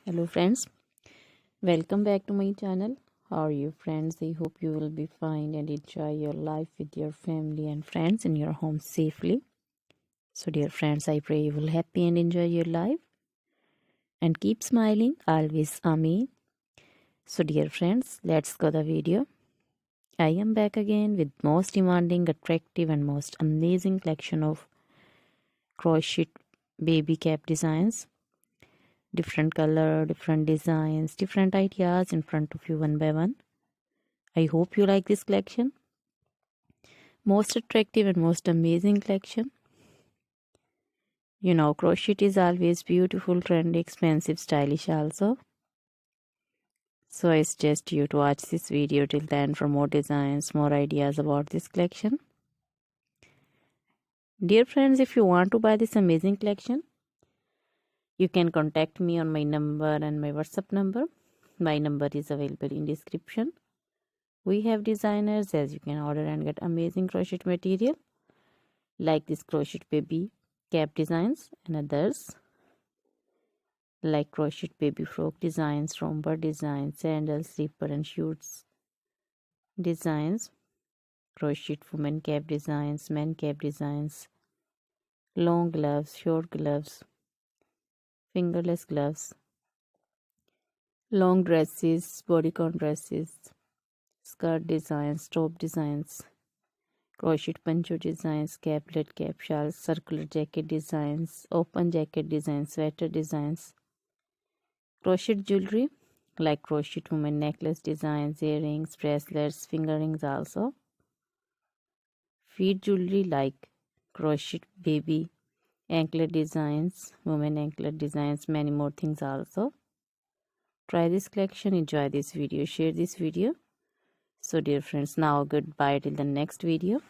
Hello friends, welcome back to my channel. How are you friends? I hope you will be fine and enjoy your life with your family and friends in your home safely. So dear friends, I pray you will happy and enjoy your life and keep smiling always. Amen. So dear friends, let's go the video. I am back again with most demanding, attractive and most amazing collection of crochet baby cap designs. Different color, different designs, different ideas in front of you one by one. I hope you like this collection. Most attractive and most amazing collection. You know, crochet is always beautiful, trendy, expensive, stylish also. So I suggest you to watch this video till then for more designs, more ideas about this collection. Dear friends, if you want to buy this amazing collection, you can contact me on my number and my WhatsApp number. My number is available in description. We have designers as you can order and get amazing crochet material like this crochet baby cap designs and others like crochet baby frock designs, romper designs, sandals, slipper and shoes designs, crochet woman cap designs, men cap designs, long gloves, short gloves, fingerless gloves, long dresses, bodycon dresses, skirt designs, top designs, crochet poncho designs, caplet, cap shawls, circular jacket designs, open jacket designs, sweater designs, crochet jewelry like crochet woman necklace designs, earrings, bracelets, finger rings also. Feet jewelry like crochet baby anklet designs, woman anklet designs, many more things also. Try this collection, enjoy this video, share this video. So dear friends, now goodbye till the next video.